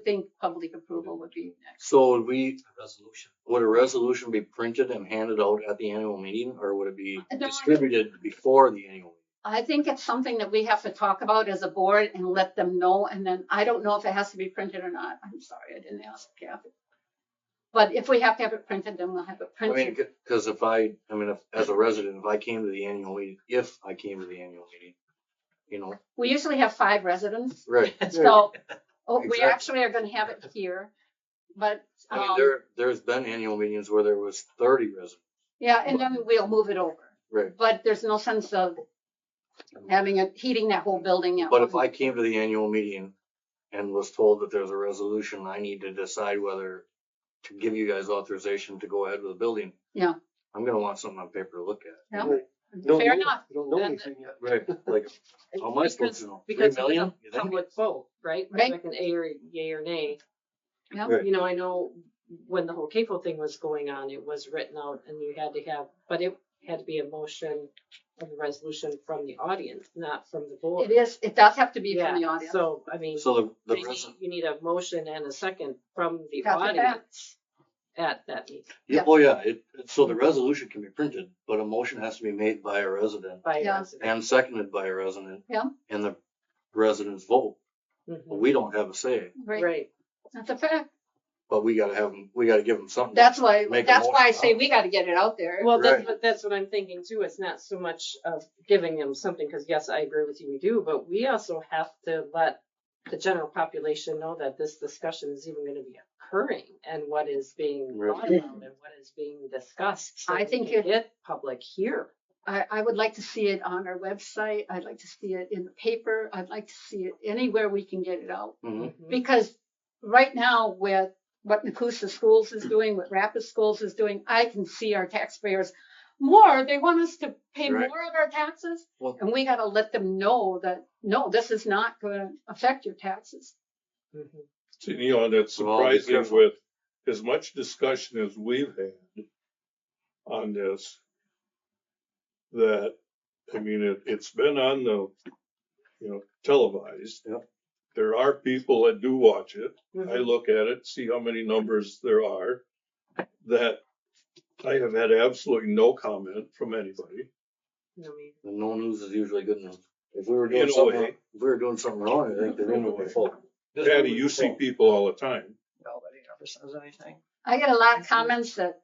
think public approval would be next. So would a resolution be printed and handed out at the annual meeting, or would it be No, distributed before the annual meeting? I think it's something that we have to talk about as a board and let them know. And then I don't know if it has to be printed or not. I'm sorry, I didn't ask Kathy. But if we have to have it printed, then we'll have it I mean, printed. because if as a resident, if I came to the annual meeting, you know, We usually have 5 residents. right. So we Exactly. actually are going to have it here. But I mean, there's been annual meetings where there was 30 residents. yeah, and then we'll move it over. Right. But there's no sense of heating that whole building. But if I came to the annual meeting and was told that there's a resolution, I need to decide whether to give you guys authorization to go ahead with the building. Yeah. I'm gonna want something on paper to look at. Yeah. Don't Fair know- enough. You don't know anything yet. Right. Like, how am I supposed to know? 3 Because million? it's You a think? public vote, right? Right. Like an A or yay or nay. Yeah. Right. You know, I know when the whole CAFO thing was going on, it was written out and you had to have, but it had to be a motion of a resolution from the audience, not from the board. It does have to be Yeah, from the audience. so, I mean, So the you need a motion and a second from the That's a fact. audience at that meeting yeah, oh yeah, so the resolution can be printed, but a motion has to be made by a resident by Yeah. a resident. and seconded by a resident. Yeah. And the residents vote. Mhm. But we don't have a say, Right. Right. That's a fact. but we gotta give them something. That's why Make a I motion say out. we got to get it out there. Well, Right. that's what I'm thinking too. It's not so much of giving them something, because yes, I agree with you, we do, but we also have to let the general population know that this discussion is even going to be occurring and what is being brought Right. about and what is being discussed. So I we think can if- get public here. I would like to see it on our website. I'd like to see it in the paper. I'd like to see it anywhere we can get it out. Mhm. Because right now with what Nakusa Schools is doing, what Rapid Schools is doing, I can see our taxpayers more. They want us to pay Right. more of our taxes. Well- And we got to let them know that, no, this is not going to affect your taxes. Mhm. See, you know, that's Well, be surprising careful. with as much discussion as we've had on this, that, I mean, it's been on the, televised. Yep. There are people that do watch it. I Mhm. look at it, see how many numbers there are, that I have had absolutely no comment from anybody. I mean, And no news is usually good news. If we were In doing something wrong, I think the room would be full. Patty, you see people all the time. Nobody ever says anything. I get a lot of comments that,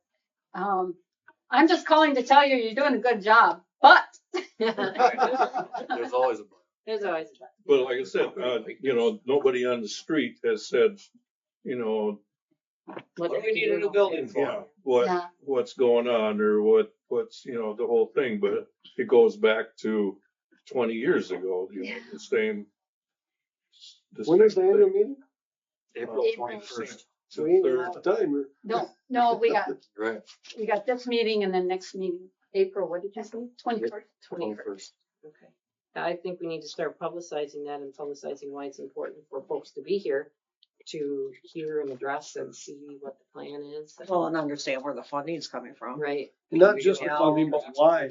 I'm just calling to tell you you're doing a good job, but. There's always a but. There's always a But like I said, nobody on the street has said, what do we need a new building for? yeah, Yeah. what's going on or what's, the whole thing, but it goes back to 20 years ago, the same. When is the annual meeting? April April 21st. So we ain't a lot of time. No, we Right. got this meeting and then next meeting, April, what did you say? 21st. 21st. Okay. I think we need to start publicizing that and publicizing why it's important for folks to be here to hear and address and see what the plan is. Well, and understand where the funding is coming from. Right. Not just the funding, but why.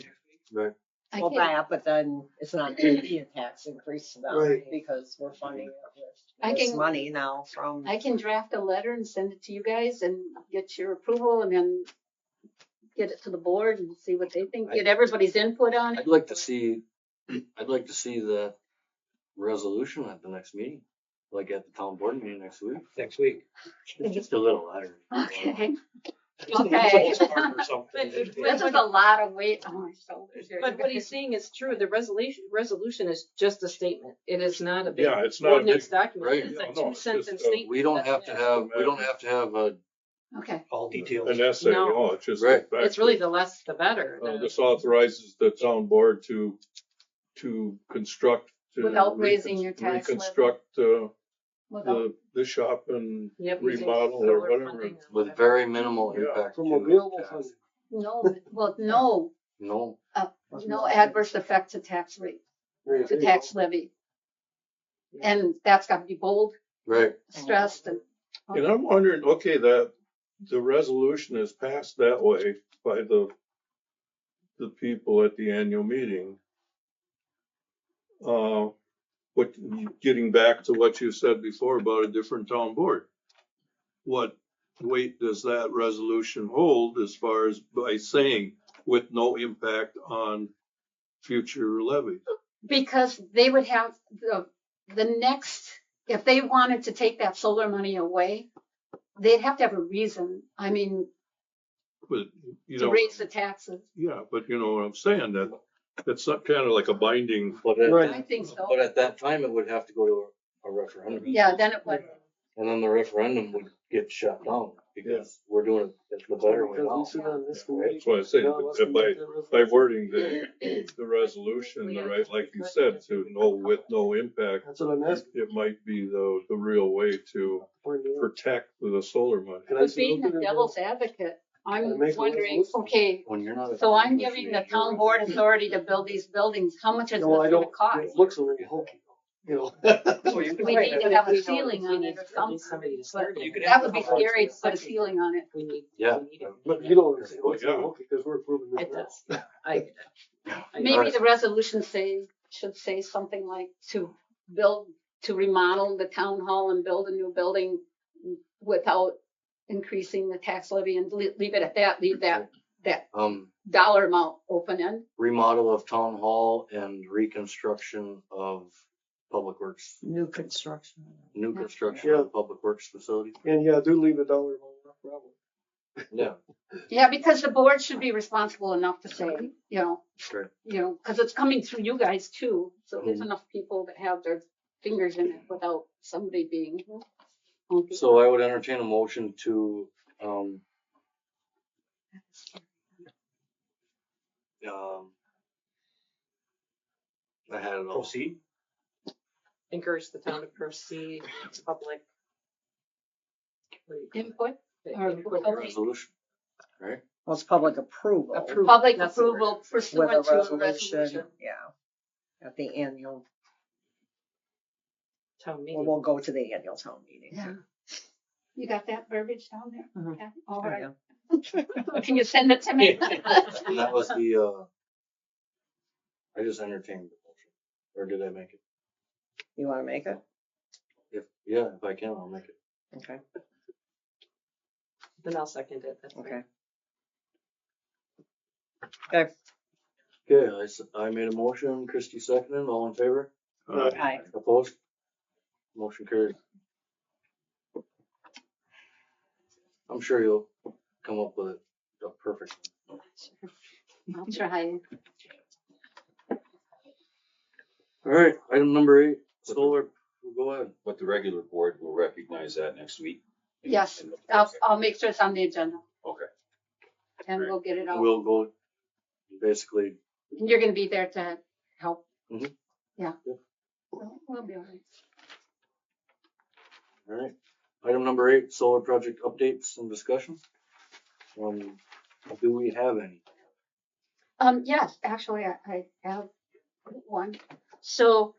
Right. I Well, can, that, but then it's not going to be a tax increase to them Right. because we're funding it I with this can- money now from. I can draft a letter and send it to you guys and get your approval and then get it to the board and see what they think, get everybody's input on it. I'd like to see the resolution at the next meeting, like at the town board meeting next week. Next week. It's just a little letter. Okay, Just a Okay. postcard or something. But- this is a lot of weight on my shoulders here. But what he's saying is true. The resolution is just a statement. It is not a big Yeah, it's not a big, ordinance document. right. It's No, a no, it's just, 2-sentence statement. We don't That's have to it. have a, Okay, All details. an essay, No. it's just. Right. back It's really to, the less the better. This authorizes the town board to construct. Without raising your tax levy. Reconstruct, without, the shop and Yep, using remodel or solar whatever. funding or with whatever. very minimal Yeah. impact. From to available tax. funding. no No, adverse effect to tax rate, to tax levy. And that's got to be bold, right. stressed, and And I'm wondering, okay, the resolution is passed that way by the people at the annual meeting. what, getting back to what you said before about a different town board. What weight does that resolution hold as far as by saying with no impact on future levies? Because they would have the next, if they wanted to take that solar money away, they'd have to have a reason. I mean, But, you to know, raise the taxes. yeah, but you know what I'm saying, that it's not kind of like a binding. But Right. I think so. but at that time, it would have to go to a referendum. Yeah, then it would. And then the referendum would get shut down because we're doing it the better way Because we now. sit on this committee. That's why I say, now let's that by make that wording the resolution, the right, like you said, to no, with no impact, That's what I'm asking. it might be the real way to protect the solar money. Can I But see being open the it devil's advocate, I'm Can I make a wondering, resolution? okay, When you're not. so I'm giving the town board authority to build these buildings. How much is this No, I gonna don't, cost? it looks a little hokey, you know. We need to have a ceiling on it or something. Somebody to start But it. that would be scary to put a ceiling on it. We need. Yeah. we need it. But you know, it looks a Yeah. little hokey because we're approving this It now. does. I Maybe the resolution should say something like to remodel the town hall and build a new building without increasing the tax levy and leave it at that, leave that dollar amount open end. Remodel of town hall and reconstruction of public works, New construction. new Yeah. construction of public works facility. And yeah, do leave a dollar amount off, probably. Yeah, Yeah, because the board should be responsible enough to say, sure. because it's coming through you guys too. So there's enough people that have their fingers in it without somebody being. So I would entertain a motion to, I had it all. Proceed. encourage the town to proceed public. Input or Input. public Resolution, right? Well, it's public approval. public That's the word. approval With pursuant a to a resolution, resolution. yeah. At the annual, Town well, meeting. we'll go to the annual town meeting. Yeah. You got that verbiage down there? Mhm. Yeah, all Oh, right. yeah. Can you send it to me? And that was the, I just entertained the motion, or did I make it? You wanna make it? If I can, I'll make it. Okay, Then I'll second it. That's okay. Okay, I made a motion, Christie seconded, all in favor? Aye. Opposed? Motion carried. I'm sure you'll come up with a perfect one. I'll try. All right, item number 8, solar, go ahead. But the regular board will recognize that next week. Yes, I'll make sure it's on the agenda Okay. and we'll get it out. We'll go, basically, And you're gonna be there to help. Mhm. Yeah. Yep. We'll be all right. all right. Item number 8, solar project updates and discussion. Do we have any? Yes, actually, I have one. So,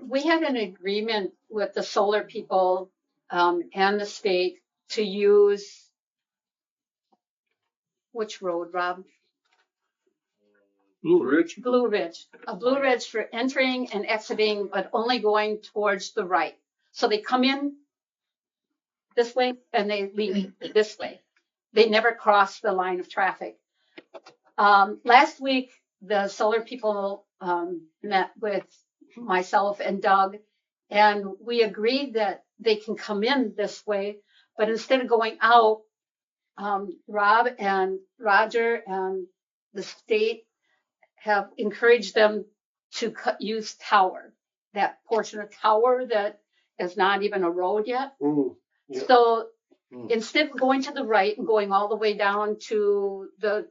we had an agreement with the solar people, and the state to use which road, Rob? Blue Ridge, Blue Ridge. A Blue Ridge for entering and exiting, but only going towards the right. So they come in this way and they leave this way. They never cross the line of traffic. Last week, the solar people met with myself and Doug, and we agreed that they can come in this way, but instead of going out, Rob and Roger and the state have encouraged them to use Tower, that portion of Tower that is not even a road yet. Yeah. So Hmm. instead of going to the right and going all the way down to the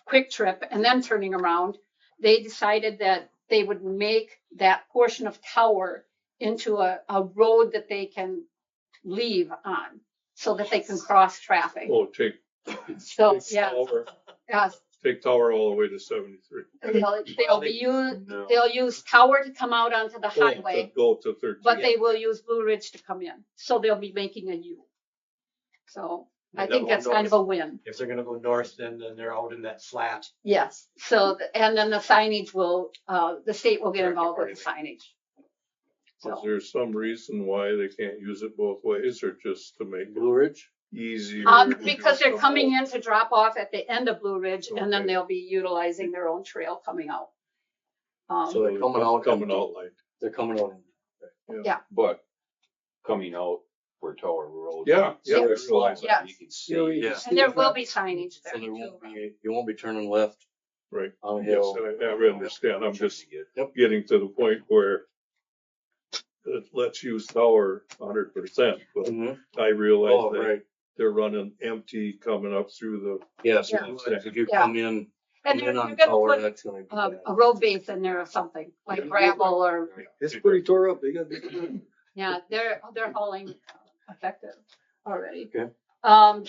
Quick Trip and then turning around, they decided that they would make that portion of Tower into a road that they can leave on so that they can cross traffic. oh, take So, yeah, Tower all the way to 73. they'll use Tower to come out onto the Oh, highway, to Go to 13. but they will use Blue Ridge to come in. So they'll be making a U. So I think that's kind of a win. If they're gonna go north, then they're out in that flat. Yes. So, and then the signage will, the state will get involved with the signage. Is there some reason why they can't use it both ways or just to make it Blue Ridge? easier? Because they're coming in to drop off at the end of Blue Ridge and then Okay. they'll be utilizing their own trail coming out. So they're coming out. Coming out like, They're coming out. But coming out where Tower Road. Yeah, yeah, I realize So that. You can see. Yeah. And there will be signage So there there too. won't be, you won't be turning left right. on a Yes, hill. and I understand. I'm just Yep. getting to the point where let's use Tower 100%, but Mhm. I realize Oh, that right. they're running empty coming up through the, Yes, Yeah. if you Yeah. come in And on they're Tower, gonna that's gonna be put bad. a road base in there or something, like gravel or, It's pretty tore up. They got to yeah, they're hauling effective already. Okay. Um,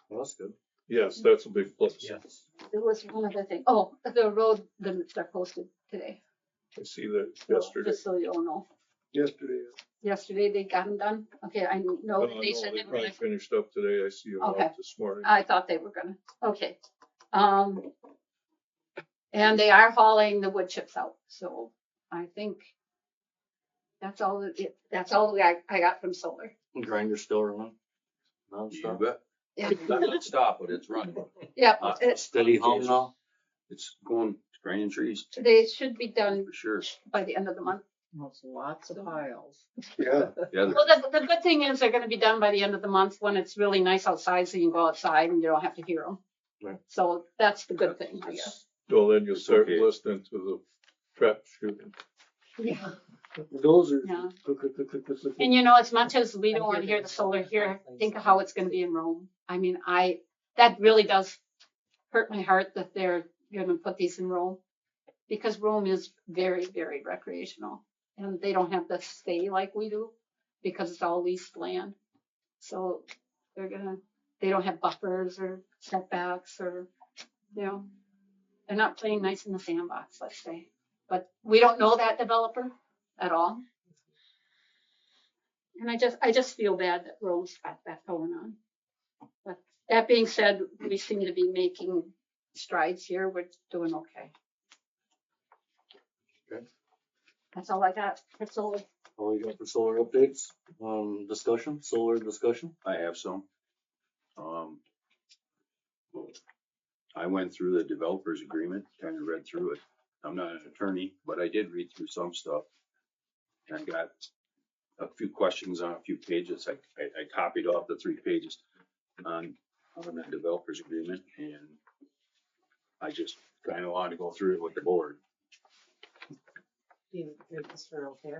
Well, that's good. yes, that's a big plus. Yes. there was one other thing. Oh, the road limits are posted today. I see that So, yesterday. just so you all know. yesterday. Yesterday they got them done. Okay, I know No, they said they they were probably gonna, finished up today. I see them Okay. out this morning. I thought they were gonna, okay. And they are hauling the wood chips out, so I think that's all I got from solar. Grinder's still running. You Non-stop. bet. Yeah. Not stop, but it's running. Yeah, Steady hum now. It's going, grinding trees they should be done for sure. by the end of the month. That's lots of piles. Yeah. Yeah, Well, the good thing is they're gonna be done by the end of the month when it's really nice outside, so you can go outside and you don't have to hear them. Right. So that's the good thing, I guess. Well, then you'll It's start okay. listening to the trap shooting. Yeah. Those are. Yeah. And you know, as much as we don't want to hear the solar here, think of how it's gonna be in Rome. I mean, that really does hurt my heart that they're gonna put these in Rome. Because Rome is very, very recreational and they don't have the stay like we do because it's all leased land. So they don't have buffers or setbacks or, they're not playing nice in the sandbox, let's say. But we don't know that developer at all. And I just feel bad that Rome's got that going on. But that being said, we seem to be making strides here. We're doing okay. Okay. That's all I got for solar. All you got for solar updates? Solar discussion? I have some. I went through the developers agreement, kind of read through it. I'm not an attorney, but I did read through some stuff. And I got a few questions on a few pages. I copied off the 3 pages on the developers agreement, and I just kind of wanted to go through it with the board. Do you make this for okay?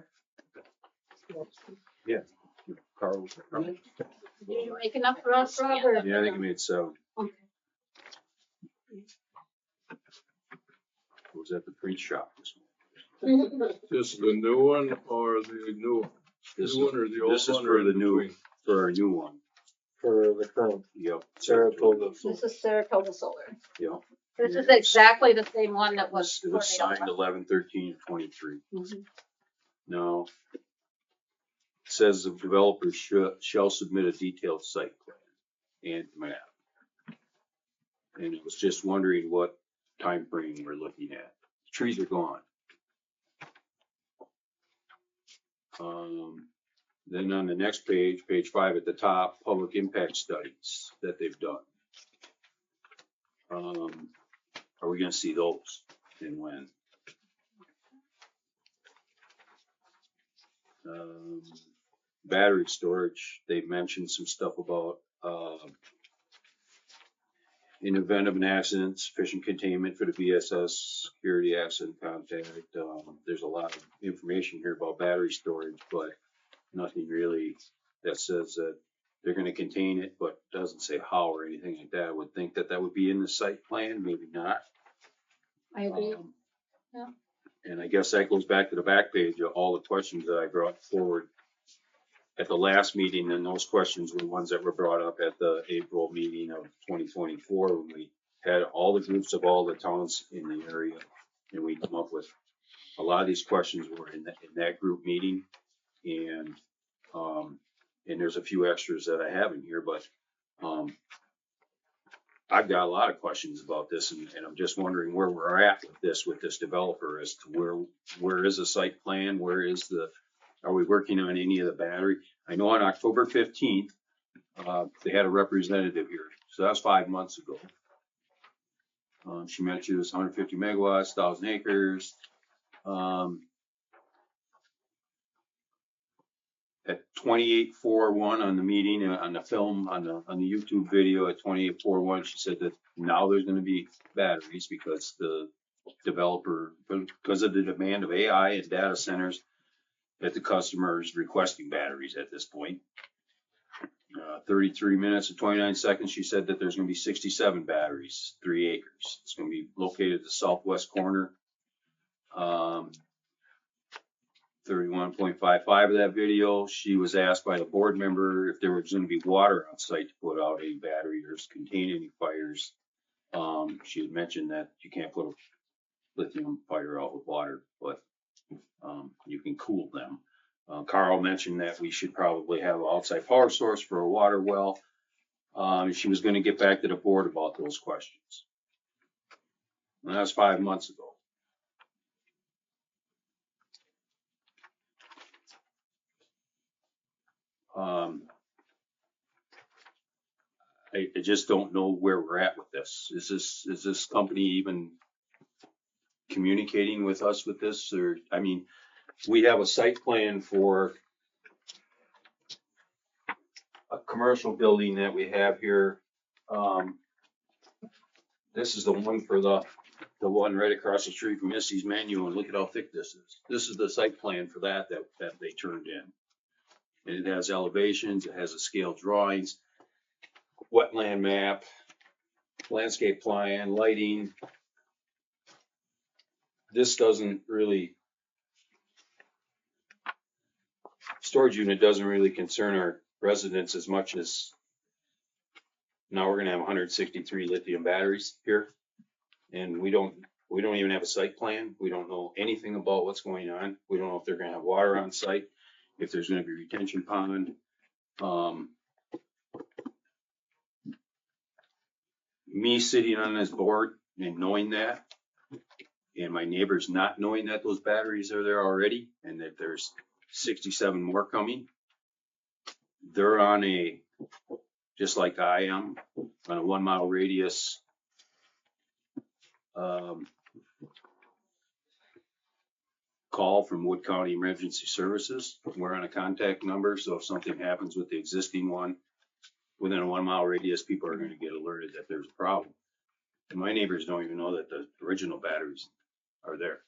Carl? Did you make enough for us, Robert? Yeah, I think I made 7. Okay. I was at the print shop this Just the new one or the new one or the old one? This is or for in the new, between? for our new one. For the current Yep. Saratoga. This is Saratoga Solar. Yep. This is exactly the same one that was. It was signed 11/13/23. Mhm. Now, it says the developer shall submit a detailed site plan and map. And I was just wondering what time frame we're looking at. Trees are gone. Then on the next page, page 5 at the top, public impact studies that they've done. Are we gonna see those and when? Battery storage, they mentioned some stuff about, in event of an accident, sufficient containment for the BSS, security accident contact. There's a lot of information here about battery storage, but nothing really that says that they're gonna contain it, but doesn't say how or anything like that. I would think that that would be in the site plan, maybe not. I agree. Yeah. And I guess that goes back to the back page of all the questions that I brought forward at the last meeting, and those questions were ones that were brought up at the April meeting of 2024, when we had all the groups of all the towns in the area, and we come up with, a lot of these questions were in that group meeting, and there's a few extras that I have in here, but I've got a lot of questions about this, and I'm just wondering where we're at with this developer, as to where is the site plan, where is the are we working on any of the battery? I know on October 15th, they had a representative here, so that's 5 months ago. She mentioned it was 150 megawatts, 1,000 acres. At 2841 on the meeting, on the film, on the YouTube video at 2841, she said that now there's going to be batteries because the developer, because of the demand of AI and data centers, that the customer is requesting batteries at this point. 33 minutes and 29 seconds, she said that there's going to be 67 batteries, 3 acres. It's going to be located at the southwest corner. 31.55 of that video, she was asked by the board member if there was going to be water on site to put out a battery or contain any fires. She had mentioned that you can't put a lithium fire out with water, but you can cool them. Carl mentioned that we should probably have an outside power source for a water well. She was going to get back to the board about those questions. And that was 5 months ago. I just don't know where we're at with this. Is this company even communicating with us with this? Or, I mean, we have a site plan for a commercial building that we have here. This is the one for the one right across the street from Missy's Menu, and look at how thick this is. This is the site plan for that they turned in. And it has elevations, it has a scale drawings, wetland map, landscape plan, lighting. This doesn't really, storage unit doesn't really concern our residents as much as now we're gonna have 163 lithium batteries here. And we don't even have a site plan. We don't know anything about what's going on. We don't know if they're gonna have water on site, if there's gonna be retention pond. Me sitting on this board and knowing that, and my neighbors not knowing that those batteries are there already, and that there's 67 more coming. They're on a, just like I am, on a 1 mile radius. Call from Wood County Emergency Services. We're on a contact number, so if something happens with the existing one, within a 1 mile radius, people are going to get alerted that there's a problem. And my neighbors don't even know that the original batteries are there.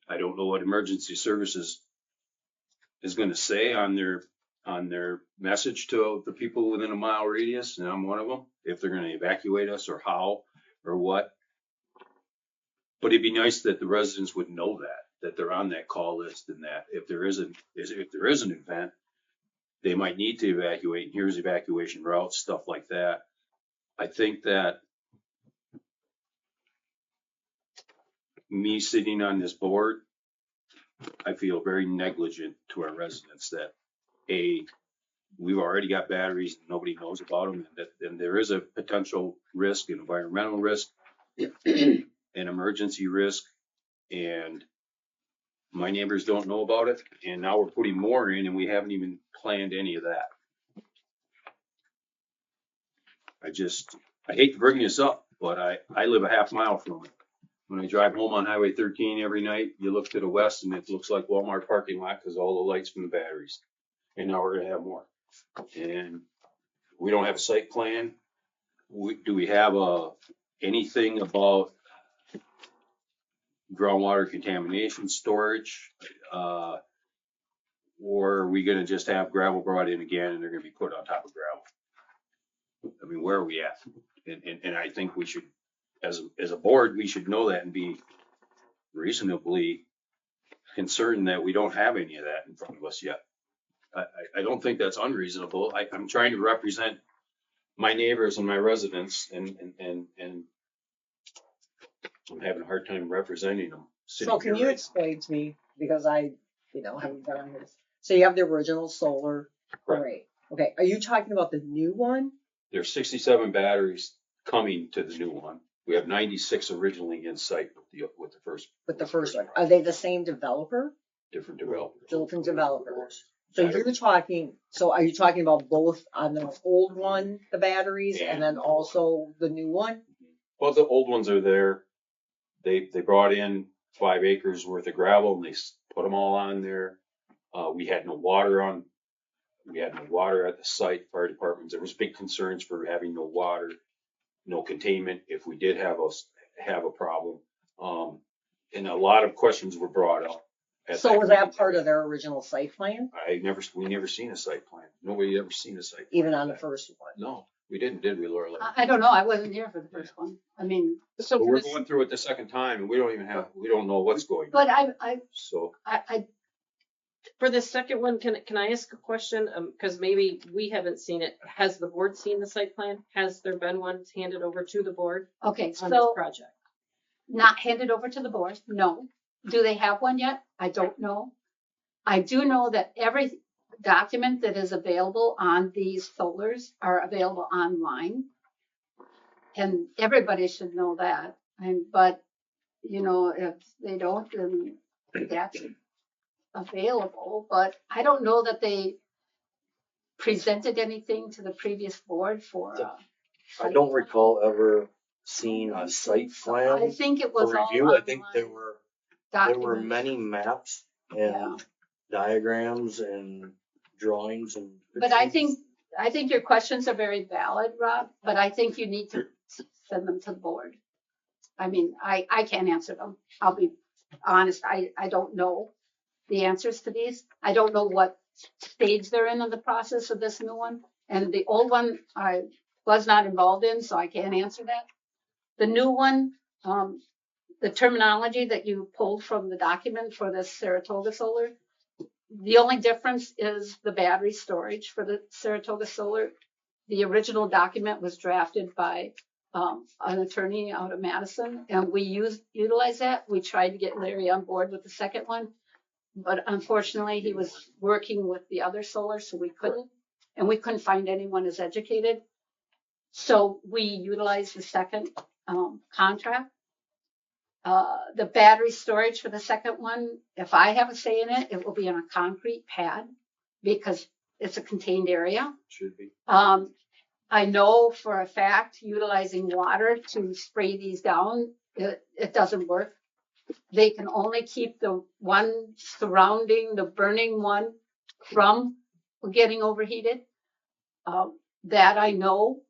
I don't know what emergency services is going to say on their message to the people within a mile radius, and I'm one of them, if they're going to evacuate us or how or what. But it'd be nice that the residents would know that they're on that call list, and that if there is an event, they might need to evacuate, and here's evacuation routes, stuff like that. I think that me sitting on this board, I feel very negligent to our residents that we've already got batteries, and nobody knows about them, and that there is a potential risk, an environmental risk, an emergency risk, and my neighbors don't know about it, and now we're putting more in, and we haven't even planned any of that. I hate to bring this up, but I live a half mile from it. When I drive home on Highway 13 every night, you look to the west and it looks like Walmart parking lot because all the lights from the batteries. And now we're gonna have more. And we don't have a site plan. Do we have anything about groundwater contamination storage? Or are we gonna just have gravel brought in again and they're gonna be put on top of gravel? I mean, where are we at? And I think we should, as a board, we should know that and be reasonably concerned that we don't have any of that in front of us yet. I don't think that's unreasonable. I'm trying to represent my neighbors and my residents, and I'm having a hard time representing them. So can you explain to me, because I, haven't done this. So you have the original solar array. Okay, are you talking about the new one? There's 67 batteries coming to the new one. We have 96 originally in site with the first. With the first one, are they the same developer? different developers. different developers. So you're talking, so are you talking about both on the old one, the batteries, and then also the new one? Well, the old ones are there. They brought in 5 acres worth of gravel and they put them all on there. We had no water at the site, fire departments. There was big concerns for having no water, no containment if we did have a problem. And a lot of questions were brought up. So was that part of their original site plan, We never seen a site plan. Nobody ever seen a site plan. even on the first one? No, we didn't, did we, Laura? I don't know, I wasn't here for the first one. I mean, So But for we're this, going through it the second time and we don't know what's going on. but So for the second one, can I ask a question? Because maybe we haven't seen it. Has the board seen the site plan? Has there been one handed over to the board okay, on this so project? not handed over to the board, no. Do they have one yet? I don't know. I do know that every document that is available on these solars are available online. And everybody should know that. But, you know, if they don't, then that's available. But I don't know that they presented anything to the previous board for. I don't recall ever seeing a site I plan think it for was all review. I think there online were documents. many maps Yeah. and diagrams and drawings and. But I pictures. think your questions are very valid, Rob, but I think you need to send them to the board. I mean, I can't answer them. I'll be honest, I don't know the answers to these. I don't know what stage they're in the process of this new one. And the old one I was not involved in, so I can't answer that. The new one, the terminology that you pulled from the document for the Saratoga Solar, the only difference is the battery storage for the Saratoga Solar. The original document was drafted by an attorney out of Madison, and we utilized that. We tried to get Larry on board with the second one, but unfortunately he was working with the other solar, so we couldn't, and we couldn't find anyone as educated. So we utilized the second contract. The battery storage for the second one, if I have a say in it, it will be on a concrete pad because it's a contained area. should be. I know for a fact utilizing water to spray these down, it doesn't work. They can only keep the one surrounding the burning one from getting overheated. That I know.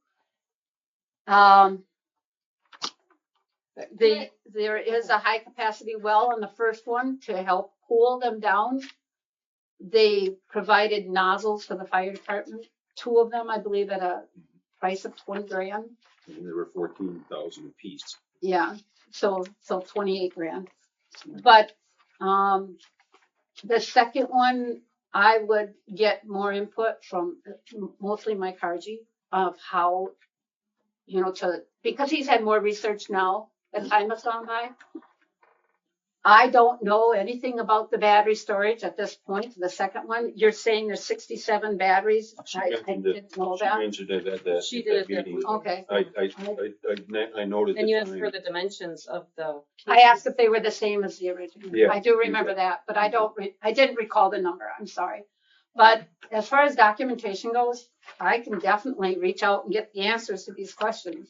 There is a high capacity well on the first one to help cool them down. They provided nozzles for the fire department, 2 of them, I believe, at a price of $20,000. And there were 14,000 apiece. Yeah, so $28,000. But the second one, I would get more input from mostly Mike Hargy of how, you know, because he's had more research now as time has gone by. I don't know anything about the battery storage at this point. The second one, you're saying there's 67 batteries. I didn't know She that. mentioned it at that. She at did that it that meeting. week. Okay. I noted. And the you asked time. for the dimensions of the. I asked if they were the same as the original. Yeah. I do remember that, but I didn't recall the number. I'm sorry. But as far as documentation goes, I can definitely reach out and get the answers to these questions.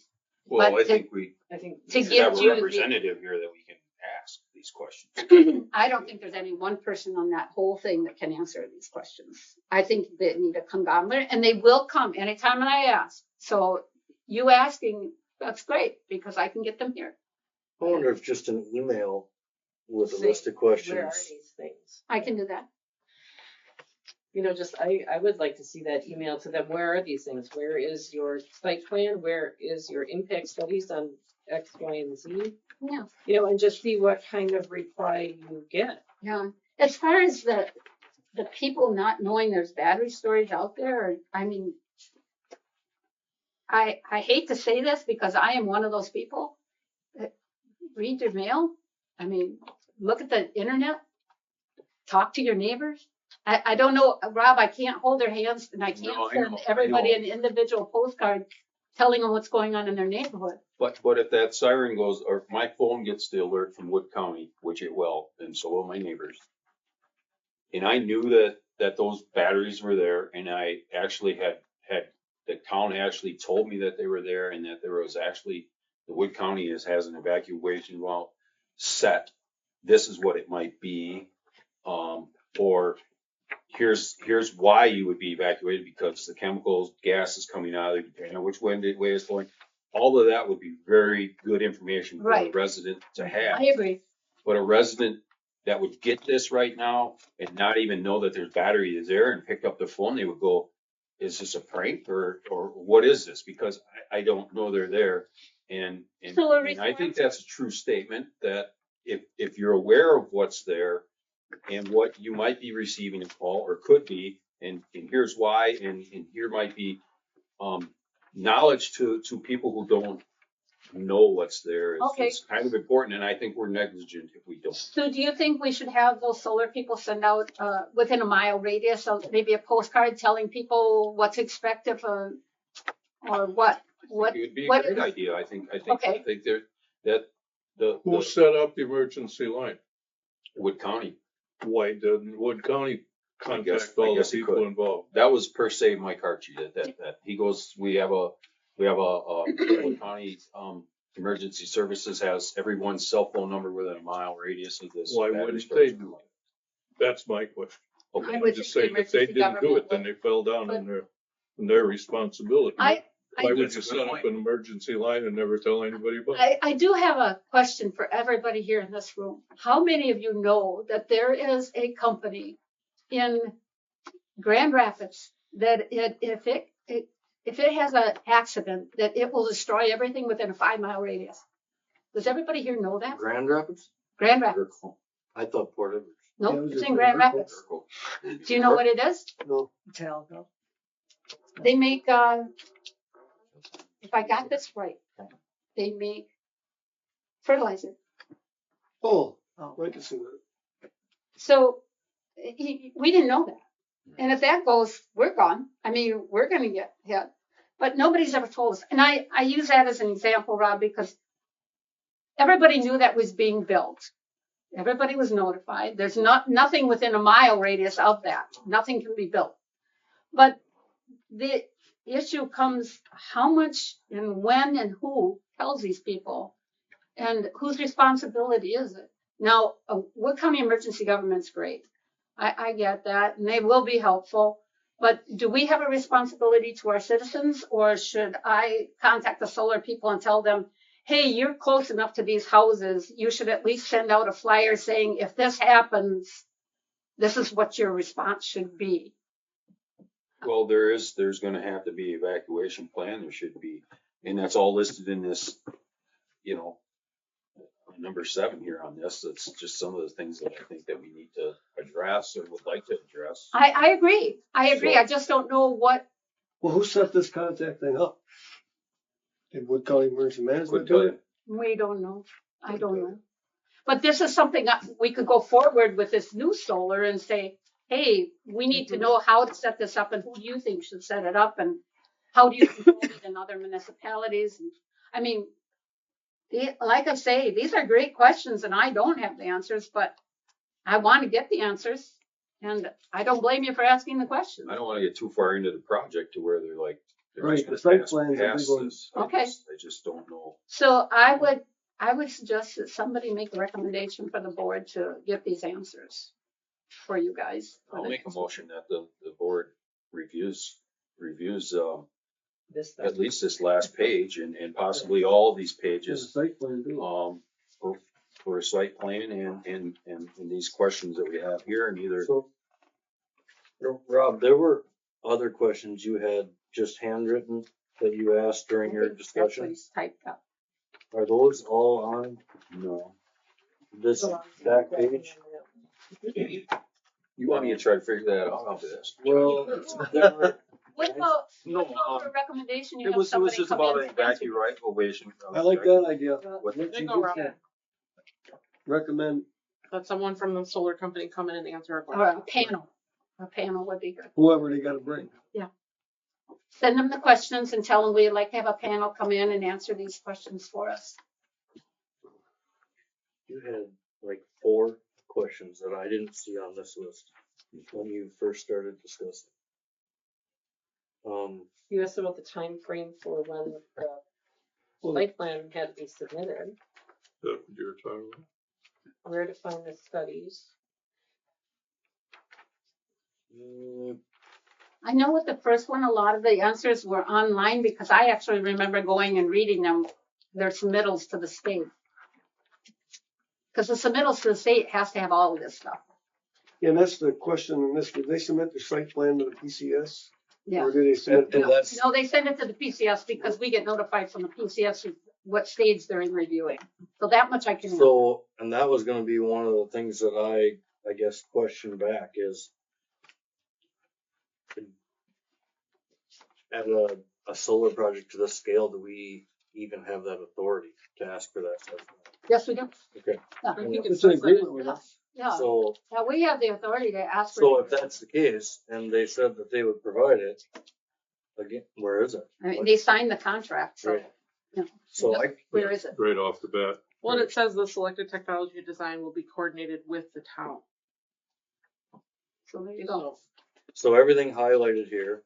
Well, but I think we To should have give a you the, representative here that we can ask these questions. I don't think there's any one person on that whole thing that can answer these questions. I think they need a conglomerate, and they will come anytime I ask. So you asking, that's great, because I can get them here. I wonder if just an email with a See, list of Where are questions. these things? I can do that. You know, just, I would like to see that email to them. Where are these things? Where is your site plan? Where is your impact studies on X, Y, and Z? Yeah. You know, and just see what kind of reply you get. Yeah. As far as the people not knowing there's battery storage out there, I mean, I hate to say this because I am one of those people. Read your mail. I mean, look at the internet. Talk to your neighbors. I don't know, Rob, I can't hold their hands and I can't No, I send know, everybody I an individual postcard telling them what's going on in their neighborhood. But if that siren goes, or if my phone gets the alert from Wood County, which it will, and so will my neighbors, And I knew that those batteries were there, and I actually had the town actually told me that they were there, and that there was actually, the Wood County has an evacuation route set. This is what it might be, or here's why you would be evacuated, because the chemicals, gas is coming out, depending on which way it's going. All of that would be very good information for a Right. resident to have. I agree. But a resident that would get this right now and not even know that there's battery is there and pick up their phone, they would go, is this a prank or what is this? Because I don't know they're there. And I think that's a true statement, that if you're aware of what's there and what you might be receiving a call or could be, and here's why, and here might be knowledge to people who don't know what's there. Okay. It's kind of important, and I think we're negligent if we don't. So do you think we should have those solar people send out, within a mile radius of maybe a postcard telling people what to expect if, or what? It would be a what great is- idea. I think Okay. that the Who set up the emergency line? Wood County, Why didn't Wood County I guess contact all the it people could. involved? that was per se Mike Archie, that he goes, we have a Wood County, emergency services has everyone's cell phone number within a mile radius of this. Why battery wouldn't storage they do facility. That's my question. I Okay, would I'm just think saying, the if they emergency didn't do it, then government they fell down in their responsibility. I Why would That's you a good set up point. an emergency line and never tell anybody about it? I do have a question for everybody here in this room. How many of you know that there is a company in Grand Rapids that if it has an accident, that it will destroy everything within a 5-mile radius? Does everybody here know that? Grand Rapids? Grand Rapids? I thought Port Edwards. Yeah, it Nope, was it's just in a Grand airport. Rapids. Do you know what it is? No, Talco. They make, if I got this right, they make fertilizer. oh, Oh. I can see that. So we didn't know that. And if that goes, we're gone. I mean, we're going to get hit. But nobody's ever told us. And I use that as an example, Rob, because everybody knew that was being built. Everybody was notified. There's nothing within a mile radius of that. Nothing can be built. But the issue comes how much and when and who tells these people and whose responsibility is it? Now, Wood County Emergency Government's great. I get that, and they will be helpful. But do we have a responsibility to our citizens, or should I contact the solar people and tell them, hey, you're close enough to these houses, you should at least send out a flyer saying, if this happens, this is what your response should be. well, there's gonna have to be evacuation plan, there should be, and that's all listed in this, number 7 here on this. That's just some of the things that I think that we need to address or would like to address. I agree. So- I just don't know what. Well, who set this contact thing up? Did Wood County Emergency Management Couldn't do tell it? you. We don't know. I don't know. But this is something that we could go forward with this new solar and say, hey, we need to know how to set this up and who do you think should set it up and how do you control it in other municipalities? And, I mean, like I say, these are great questions and I don't have the answers, but I want to get the answers. And I don't blame you for asking the questions. I don't wanna get too far into the project to where they're like, they're Right, just the gonna site pass plan's a big past one. this. Okay. I just don't know. So I would suggest that somebody make a recommendation for the board to get these answers for you guys. I'll make a motion that the board reviews, This stuff. at least this last page and possibly all of these There's a pages, site plan too. for a site plan and these questions that we have here, and either, So, Rob, there were other questions you had just handwritten that you asked during your That's what discussion. he's typed up. Are those all on no. this back page? You want me to try to figure that out? I'll do this. Well, there were, What about, No, what about a recommendation? You It have was somebody just come about in an and answer. evacuation. I like that idea. What- What They you go just around. said. Recommend Let someone from the solar company come in and answer a Or question. a panel. A panel would be good. whoever they gotta bring. Send them the questions and tell them we'd like to have a panel come in and answer these questions for us. you had like 4 questions that I didn't see on this list. when you first started discussing. You asked about the time frame for when the Well, site plan had to be submitted, That what you were talking about? where to find the studies. I know with the first one, a lot of the answers were online because I actually remember going and reading them, their submittals to the state. Because the submittals to the state has to have all of this stuff. yeah, and that's the question in this, did they submit their site plan to the PCS? Yeah. Or did they submit? And that's, No, they send it to the PCS because we get notified from the PCS what stage they're in reviewing. So that much I can answer. so, and that was gonna be one of the things that I guess questioned back is at a solar project to this scale, do we even have that authority to ask for that stuff? Yes, we do. Okay, I think It's an agreement with us. Yeah, so, yeah, we have the authority to ask for. so if that's the case, and they said that they would provide it, again, where is it? I mean, they signed the contract, so Right. yeah. So I, Where is it? Right off the bat. Well, it says the selected technology design will be coordinated with the town. So there you go. so everything highlighted here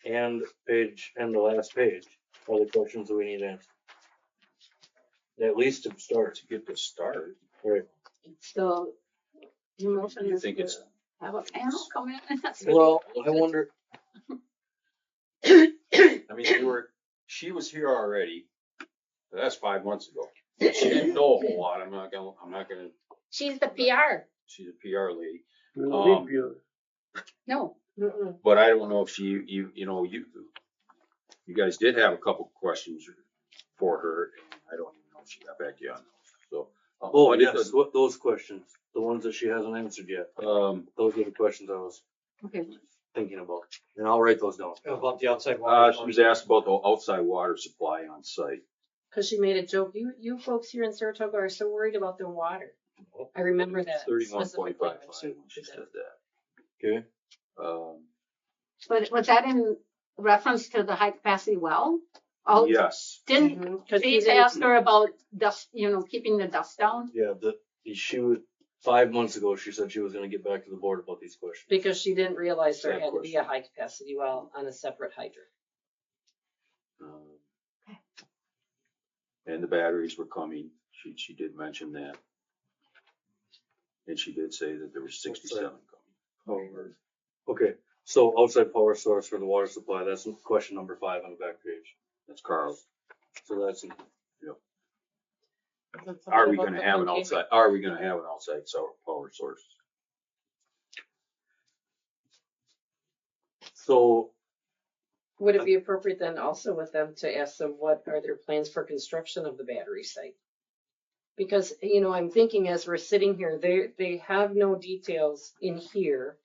and the last page are the questions that we need answered. At least to start. To get this started. Right. So your motion You is think to it's- have a panel come in and that's. Well, I wonder, I mean, she was here already, but that's 5 months ago. She didn't know a whole lot. I'm not gonna, She's the PR. she's a PR lady. We don't need you. No, Mm-mm. But I don't know if you guys did have a couple questions for her. And I don't even know if she got back to you on those. So. oh, but it yes, doesn't- what, those questions, the ones that she hasn't answered yet, those are the questions I was okay. thinking about, and I'll write those down. About the outside water. she was asked about the outside water supply on site. Cause she made a joke, you folks here in Saratoga are so worried about the water. I remember that. 31.55 specifically when when she did said that. Okay, But was that in reference to the high capacity well? Oh, yes. didn't Mhm, 'cause Chase she didn't- ask her about dust, keeping the dust down? yeah, she was, 5 months ago, she said she was gonna get back to the board about these questions. Because she didn't realize there Sad had to be a question. high capacity well on a separate hydrant. And the batteries were coming. She did mention that. And she did say that there were 67 coming. Okay, so outside power source for the water supply, that's question number 5 on the back page. That's Carl. So that's, Are we gonna have an outside power source? so, Would it be appropriate then also with them to ask them what are their plans for construction of the battery site? Because, I'm thinking as we're sitting here, they have no details in here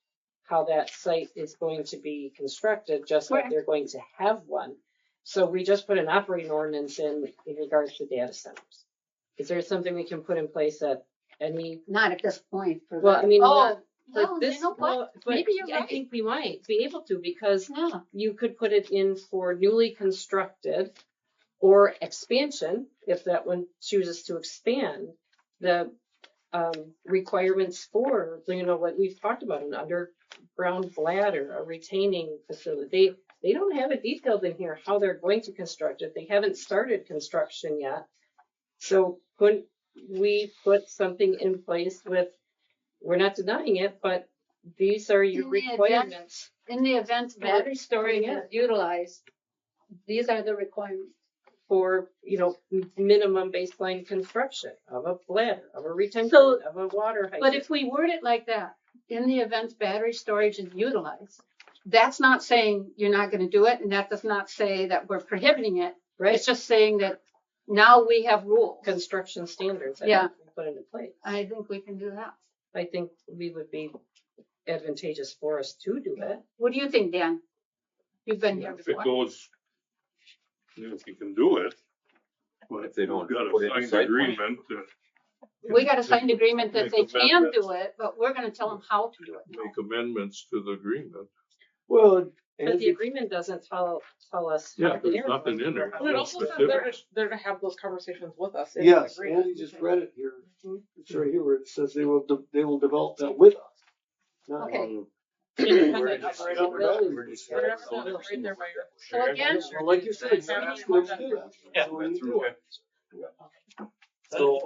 how that site is going to be constructed, just like Correct. they're going to have one. So we just put an operating ordinance in regards to data centers. Is there something we can put in place at any, Not at this point. For well, that. I mean, Oh, but well, this, you know what? well, but Maybe you're I right. think we might be able to, because Yeah, you could put it in for newly constructed or expansion, if that one chooses to expand, the requirements for, what we've talked about, an underground bladder, a retaining facility. They don't have it detailed in here how they're going to construct it. They haven't started construction yet. So couldn't we put something in place with, we're not denying it, but these are your In the event- requirements. in the event battery storage is utilized, these are the requirements. For, minimum baseline construction of a bladder, of a retention, So- of a water hydrant. But if we word it like that, in the event battery storage is utilized, that's not saying you're not gonna do it, and that does not say that we're prohibiting it. Right, It's just saying that now we have rules. construction standards that Yeah. have to be put into place. I think we can do that. I think we would be advantageous for us to do it. What do you think, Dan? You've been here If it before. goes, if you can do it. But If they don't we've got put a it in signed site plan. agreement that We got a signed agreement that they Make can amendments. do it, but we're gonna tell them how to do it. make amendments to the agreement. Well, But the agreement doesn't tell us. Yeah, how there's they're nothing going in to there. do it. But it also says they're to have those conversations with us. in the yes, agreement. Andy just read it here. It's right here where it says they will develop that with us. not- Okay. We're That's just- right on the button. we're just- Right there by your. So again, Well, like you said, that's what we do. That's what we do. So,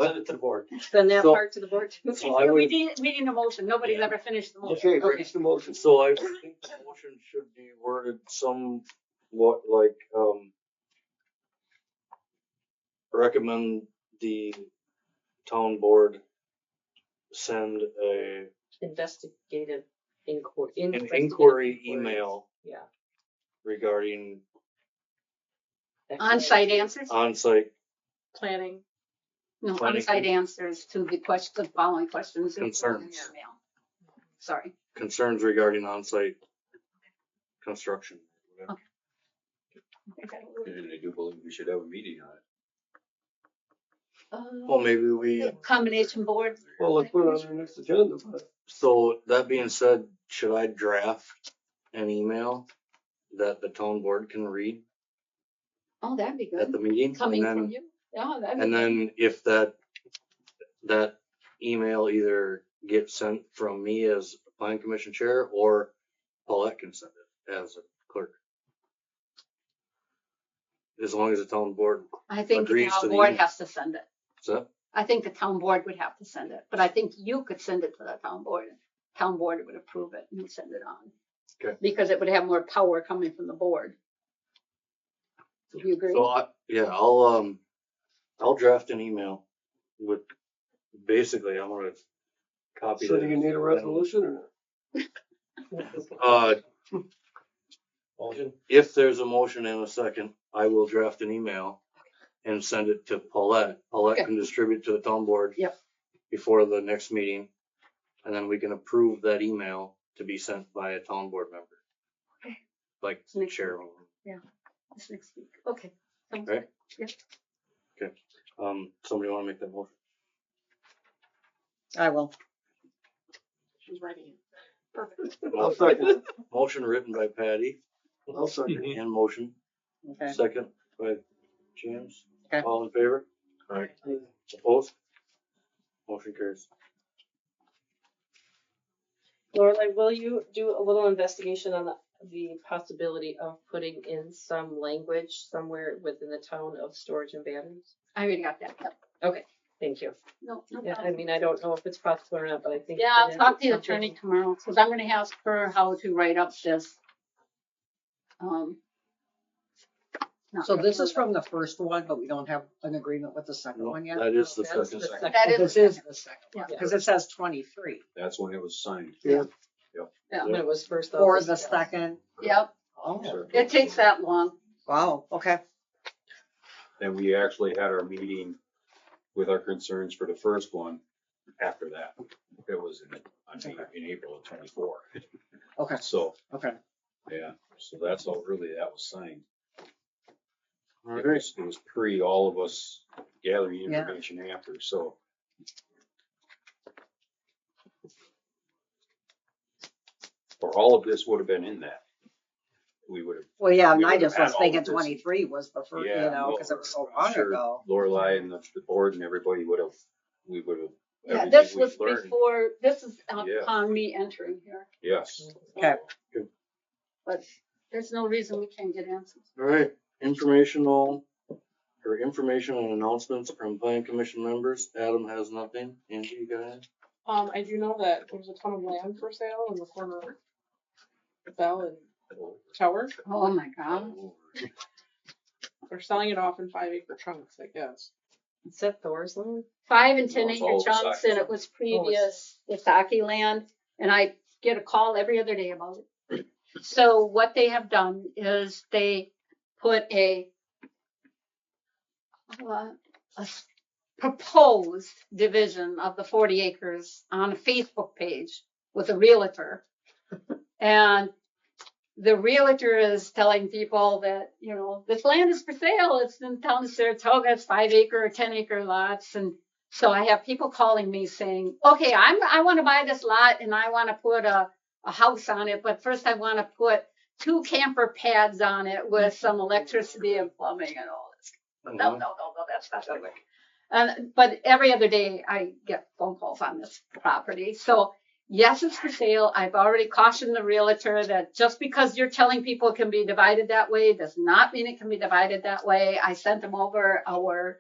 send it to the board. Send that So- part to the board. So I we would, need a motion. Nobody's ever finished the motion. Okay, finish the motion. so I think the motion should be worded somewhat like, recommend the town board send Investigative inquiry. an inquiry email Yeah. regarding On-site answers? on-site Planning. No, Planning on-site con- answers to the following questions. in the Concerns. email. Sorry. concerns regarding on-site construction. And I do believe we should have a meeting on it. Well, maybe we, Combination board. Well, let's put it on our next agenda, but so that being said, should I draft an email that the town board can read Oh, that'd be at good. the meeting? Coming And from then, you. Yeah, that'd be and good. then if that email either gets sent from me as plan commission chair or Paulette can send it as a clerk. As long as the town board, I think the agrees to town the board email. has to send it. so, I think the town board would have to send it, but I think you could send it to the town board. Town board would approve it and send it on. Okay. Because it would have more power coming from the board. Do you agree? so I'll draft an email with, basically, I'm gonna copy. so do the- you need a resolution or Uh, if there's a motion and a second, I will draft an email and send it to Paulette. Paulette Okay. can distribute to the town board. Yep. Before the next meeting, and then we can approve that email to be sent by a town board member. Okay. Like Next chairman. This next week. Okay. Sounds Right. good. Yeah. Somebody wanna make that motion? I will. She's writing it. Perfect. I'll second. Motion written by Patty I'll second. and motion, Okay. second by James. Okay. All in favor? Right. Opposed? Motion carries. Lorelai, will you do a little investigation on the possibility of putting in some language somewhere within the town of storage and batteries? I already got that. Yep. Okay, thank you. No, no Yeah, I problem. mean, I don't know if it's possible or not, but I think. Yeah, that I'll is talk to the something- attorney tomorrow, because I'm gonna ask her how to write up this. Not So this is referendum. from the first one, but we don't have an agreement with the second one yet? That is the That's second. the second. That Oh, is this the is second. the second one, Yeah. because it says 23 That's when it was signed. Yeah. When it was first. for out. the second. Yep, Oh, it takes that long. wow, okay. And we actually had our meeting with our concerns for the first one after that. It was in April of 24. Okay, So, okay. yeah, so that's how really that was signed. All It right. was pre all of us gathering Yeah. information after, so. Or all of this would have been in that. We would have. Well, yeah, and We I would've just had was all thinking of this. 23 was the first, you Yeah, know, because it was so I'm long sure ago. Lorelai and the board and everybody we would have. Yeah, this was before, this is Yeah. upon me entering here, Yes. Okay. but there's no reason we can't get answers. All right, information and announcements from plan commission members. Adam has nothing. Angie, you got it? I do know that there's a ton of land for sale in the corner of Bell and Tower. Oh, my God. They're selling it off in 5-acre chunks, I guess. Is that Thor's land? 5 and 10 No, it's acre all chunks, and it was previous Isaki land, and I get a call every other day about it. So what they have done is they put a proposed division of the 40 acres on a Facebook page with a realtor. And the realtor is telling people that, you know, this land is for sale. It's in town of Saratoga. It's 5-acre or 10-acre lots. And so I have people calling me saying, okay, I want to buy this lot and I want to put a house on it. But first I want to put 2 camper pads on it with some electricity and plumbing and all this. No, that's not gonna work. But every other day I get phone calls on this property. So yes, it's for sale. I've already cautioned the realtor that just because you're telling people it can be divided that way does not mean it can be divided that way. I sent them over our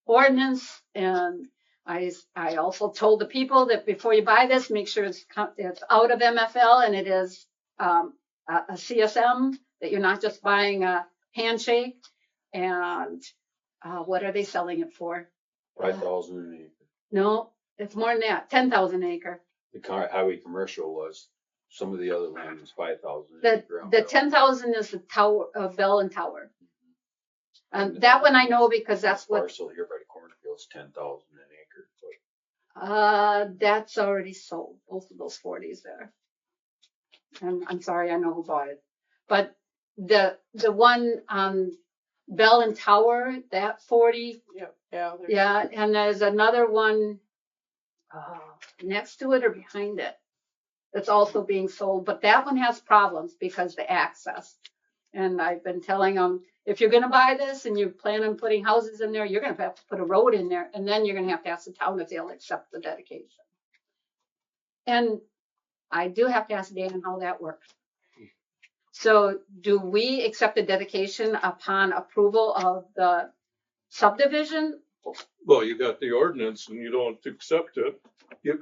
ordinance, and I also told the people that before you buy this, make sure it's out of MFL and it is a CSM, that you're not just buying a handshake. And what are they selling it for? 5,000 an acre. No, it's more than that. 10,000 acre. The highway commercial was, some of the other land was 5,000. The 10,000 is the tower of Bell and Tower. That one I know because that's what. Parcel here by the cornfield's 10,000 an acre. That's already sold. Both of those 40s there. And I'm sorry, I know who bought it. But the one on Bell and Tower, that 40. Yeah, and there's another one next to it or behind it that's also being sold. But that one has problems because the access. And I've been telling them, if you're going to buy this and you plan on putting houses in there, you're going to have to put a road in there. And then you're going to have to ask the town if they'll accept the dedication. And I do have to ask Dan how that works. So do we accept the dedication upon approval of the subdivision? Well, you got the ordinance and you don't accept it.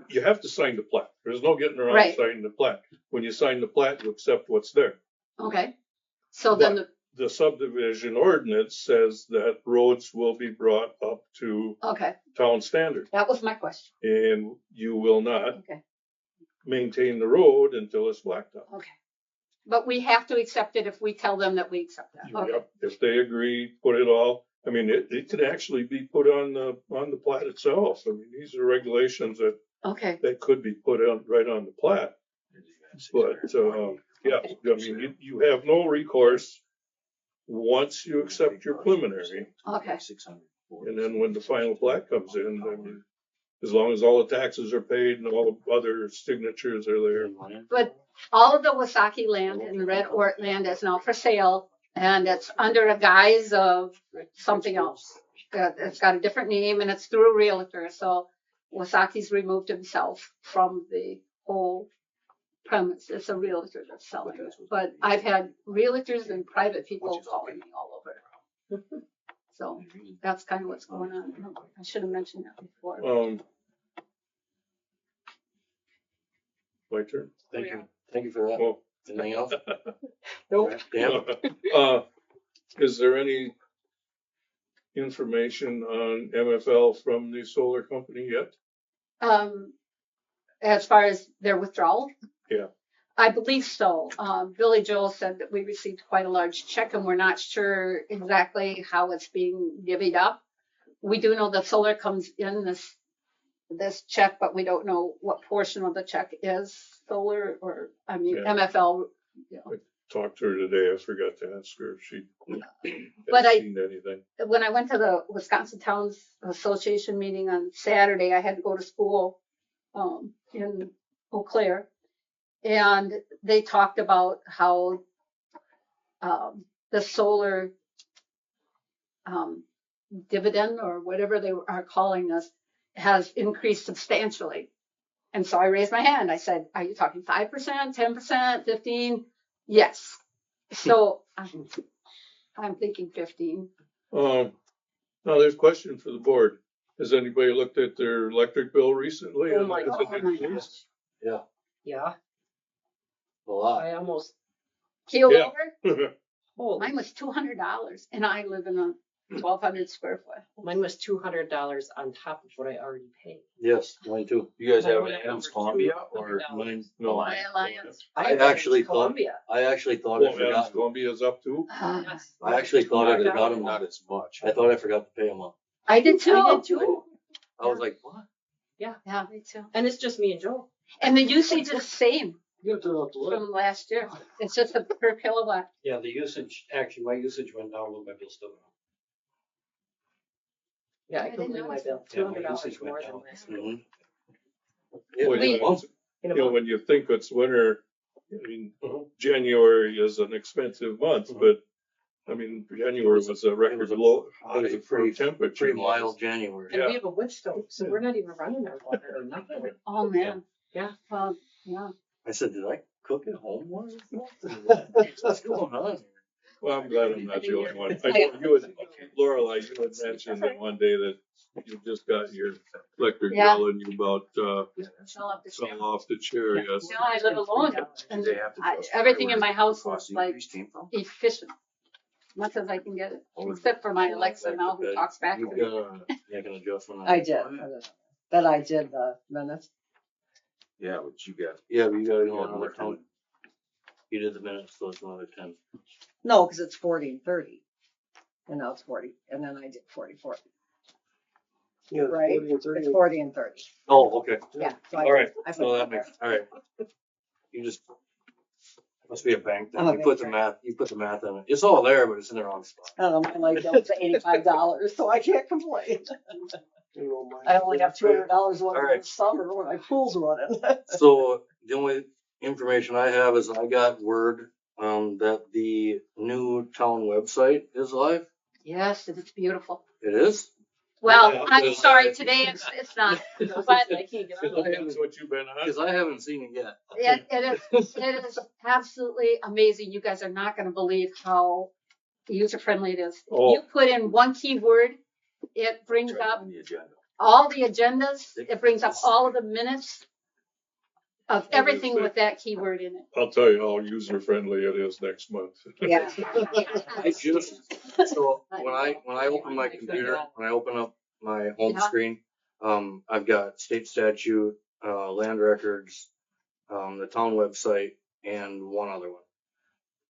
You have to sign the plat. There's no getting around Right. signing the plat. When you sign the plat, you accept what's there. Okay. So then, The subdivision ordinance says that roads will be brought up to okay, town standard, that was my question. and you will not Okay. maintain the road until it's blacktop. Okay. But we have to accept it if we tell them that we accept that. Okay. Yep. If they agree, put it all, I mean, it could actually be put on the plat itself. I mean, these are regulations Okay. that could be put on, right on the plat. But, yeah, I mean, you have no recourse once you accept your preliminary. Okay. And then when the final plat comes in, I mean, as long as all the taxes are paid and all the other signatures are there. But all of the Wasaki land and the Red Ort land is now for sale, and it's under a guise of something else. It's got a different name and it's through a realtor. So Wasaki's removed himself from the whole premise. It's a realtor that's selling it. But I've had realtors and private people calling me all over. So that's kind of what's going on. I should have mentioned that before. My turn. Thank you. Thank you for that. Well, Anything else? Nope. Dan? is there any information on MFL from the solar company yet? As far as their withdrawal? Yeah. I believe so. Billy Joel said that we received quite a large check and we're not sure exactly how it's being divvied up. We do know that solar comes in this check, but we don't know what portion of the check is solar or, I mean, Yeah. MFL. You know. Talked to her today. I forgot to ask her if she But had seen anything. When I went to the Wisconsin Towns Association meeting on Saturday, I had to go to school in Eau Claire. And they talked about how the solar dividend or whatever they are calling this has increased substantially. And so I raised my hand. I said, are you talking 5%, 10%, 15%? Yes. So I'm thinking 15. Now there's a question for the board. Has anybody looked at their electric bill recently? Oh my Has it God. Oh my increased? Yeah, A lot. I almost, Keeled Yeah. over? holy, Mine was $200 and I live in a 1,200 square foot. mine was $200 on top of what I already paid. Yes, mine too. You guys have Mine went Adams over Columbia or? $200. Mine, No. My alliance. I had actually thought- Columbia. I actually thought Well, I Adams forgot. Columbia's up too. Yes. I actually thought I forgot them. Not as much. I thought I forgot to pay them all. I did too. I did too. I was like, what? Yeah, me too. And it's just me and Joe. And the usage is the same You have to turn off the light. from last year. It's just a per kilowatt. Yeah, the usage, actually, my usage went down a little bit, but still. Yeah, I I can didn't believe my notice bill, Yeah, my $200 usage went more down. than last year. Mhm. Well, We- you know, In a you know, month. when you think it's winter, I mean, Mhm. January is an expensive month, Mhm. but I mean, January was a record low. It was a pretty temperature. mild January. And we have a wood stove, so we're not even running our water or nothing. Oh, man. Well, yeah. I said, did I cook at home one month? What's going on? Well, I'm glad I'm not the only one. I know you had, Lorelei, you had mentioned that one day that you just got your electric Yeah. bill and you about, Fell off the chair. fell off the chair, yes. Now I live alone, and They have to adjust everything in where my house the cost is like increase came from? efficient, much as I can get it, Oh, except for my oh, Alexa back now to who bed. talks back to You've me. got to make an adjustment. on I it. did. That I did the minutes. Yeah, but you got. Yeah, but you gotta you go got another more 10. time. You did the minutes, so it's another 10. No, because it's 40 and 30. And now it's 40. And then I did 40. Yeah, Right? 40 and 30. It's 40 and 30. Oh, okay. Yeah. So All right. I So that makes, all right. You just, must be a bank I'm thing. a You put the banker. math in it. It's all there, but it's in the wrong spot. I don't know, my light bill's $85, so I can't complain. You know, my- I only have $200 left All in right. the summer when my pool's running. So the only information I have is I got word, that the new town website is live. Yes, it's beautiful. It is? Well, Yeah, I'm because sorry, I- today it's not, but I can't get on. That's what you've been on. Cause I haven't seen it yet. it is absolutely amazing. You guys are not gonna believe how user-friendly it is. Oh. You put in one keyword, it brings It's right up on the agenda. all the agendas, it brings up all of the minutes of everything with that keyword in it. I'll tell you how user friendly it is next month. Yeah. I just, so when I open my computer, when I open up my home Yeah. screen, I've got state statute, land records, the town website, and one other one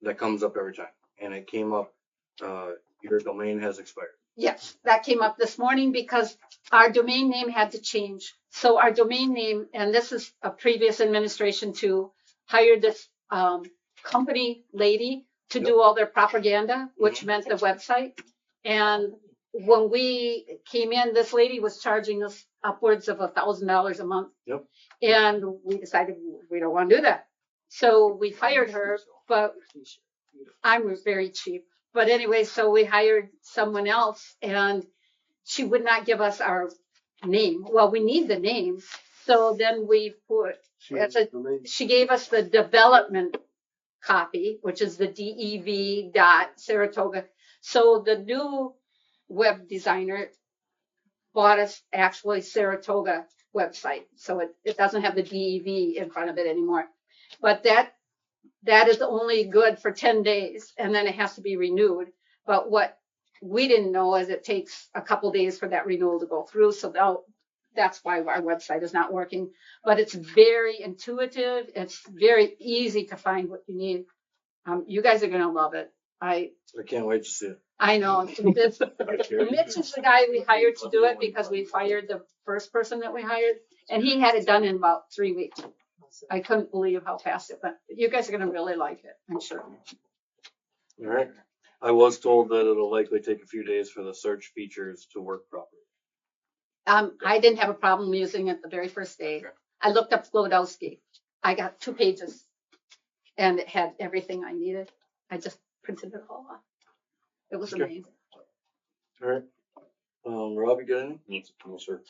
that comes up every time. And it came up, your domain has expired. Yes, that came up this morning because our domain name had to change. So our domain name, and this is a previous administration too, hired this company lady to do all their propaganda, which meant the website. And when we came in, this lady was charging us upwards of $1,000 a month. Yep. And we decided we don't want to do that. So we fired her, but I'm very cheap. But anyway, so we hired someone else and she would not give us our name. Well, we need the name. So then we put, Change it's the name. she gave us the development copy, which is the DEV.Saratoga. So the new web designer bought us actually Saratoga website. So it doesn't have the DEV in front of it anymore. But that is only good for 10 days and then it has to be renewed. But what we didn't know is it takes a couple days for that renewal to go through. So that's why our website is not working. But it's very intuitive. It's very easy to find what you need. You guys are going to love it. I can't wait to see it. I know. Mitch is the guy we hired to do it because we fired the first person that we hired. And he had it done in about 3 weeks. I couldn't believe how fast it went. You guys are going to really like it, I'm sure. All right. I was told that it'll likely take a few days for the search features to work properly. I didn't have a problem using it the very first day. Okay. I looked up Sklodowski. I got 2 pages and it had everything I needed. I just printed it all off. It was Okay. amazing. All right. Rob, you got anything? No, sir.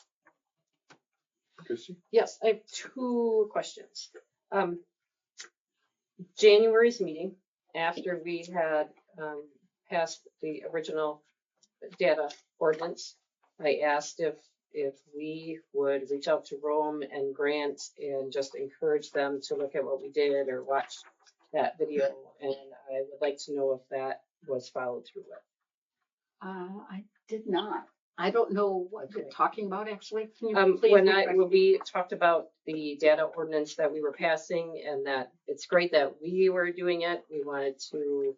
Chrissy? Yes, I have 2 questions. January's meeting, after we had passed the original data ordinance, I asked if we would reach out to Rome and Grant and just encourage them to look at what we did or watch that video. And I would like to know if that was followed through with. I did not. I don't know what you're talking about, actually. Can you please When refresh- we talked about the data ordinance that we were passing and that it's great that we were doing it, we wanted to,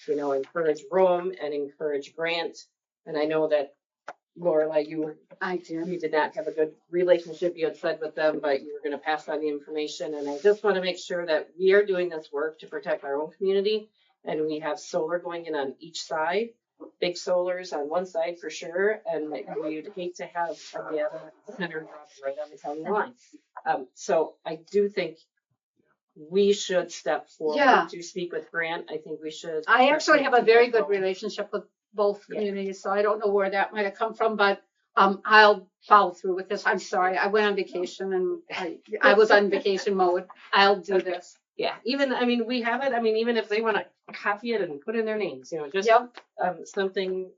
encourage Rome and encourage Grant. And I know that Lorelei, you did not have a good relationship, you had said with them, but you were going to pass on the information. And I just want to make sure that we are doing this work to protect our own community. And we have solar going in on each side. Big solars on one side for sure, and we'd hate to have a data center drop right on the county line. So I do think we should step forward Yeah. to speak with Grant. I think we should. I actually have a very good relationship. relationship with both communities, so I don't know where that might have come from, but I'll follow through with this. I'm sorry. I went on vacation and I was on vacation mode. I'll do this. Yeah, even, I mean, we have it, I mean, even if they wanna copy it and put in their names, you know, just, Yep, something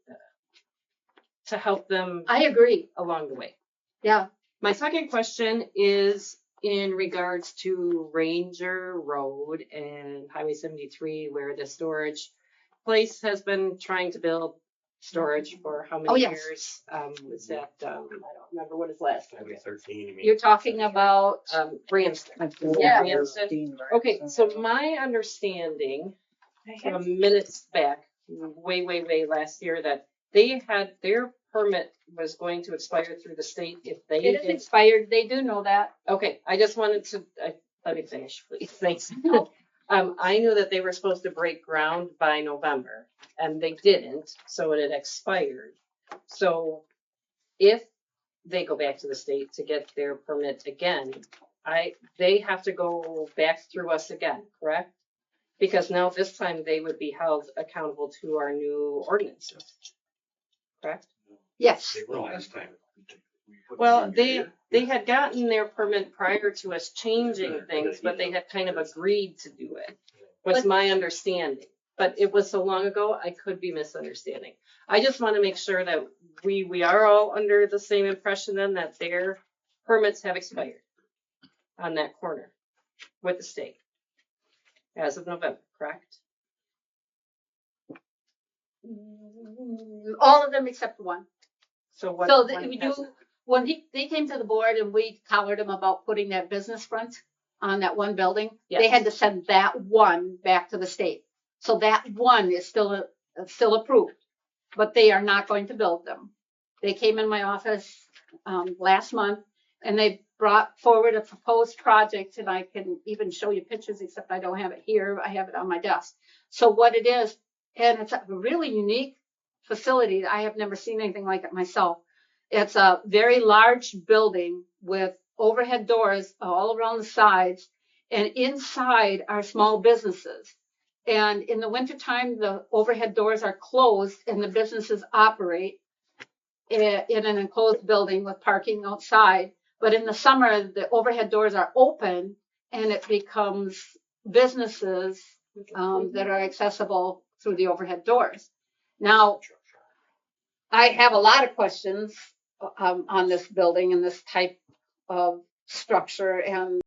to help them I agree. along the way. Yeah. My second question is in regards to Ranger Road and Highway 73, where the storage place has been trying to build storage for how Oh, many yes. years? Was that, I don't remember what his last name Highway was. 13, you mean? You're talking about, Branston. Yeah. Okay, so my understanding from minutes back, way last year, that they had, their permit was going to expire through the state if they it is did. expired. They do know that. Okay, I just wanted to, let me finish, please, thanks. I knew that they were supposed to break ground by November, and they didn't, so it had expired. So if they go back to the state to get their permit again, they have to go back through us again, correct? Because now this time they would be held accountable to our new ordinances, correct? Yes. They were last time. Well, they had gotten their permit prior to us changing things, but they had kind of agreed to do it, was my understanding. But it was so long ago, I could be misunderstanding. I just want to make sure that we are all under the same impression then that their permits have expired on that corner with the state as of November, correct? All of them except one. So what? So one we hasn't? do, when they came to the board and we collared them about putting that business front on that one building, they Yes. had to send that one back to the state. So that one is still approved, but they are not going to build them. They came in my office last month and they brought forward a proposed project, and I can even show you pictures, except I don't have it here. I have it on my desk. So what it is, and it's a really unique facility. I have never seen anything like it myself. It's a very large building with overhead doors all around the sides, and inside are small businesses. And in the wintertime, the overhead doors are closed and the businesses operate in an enclosed building with parking outside. But in the summer, the overhead doors are open and it becomes businesses that are accessible through the overhead doors. Now, I have a lot of questions on this building and this type of structure, and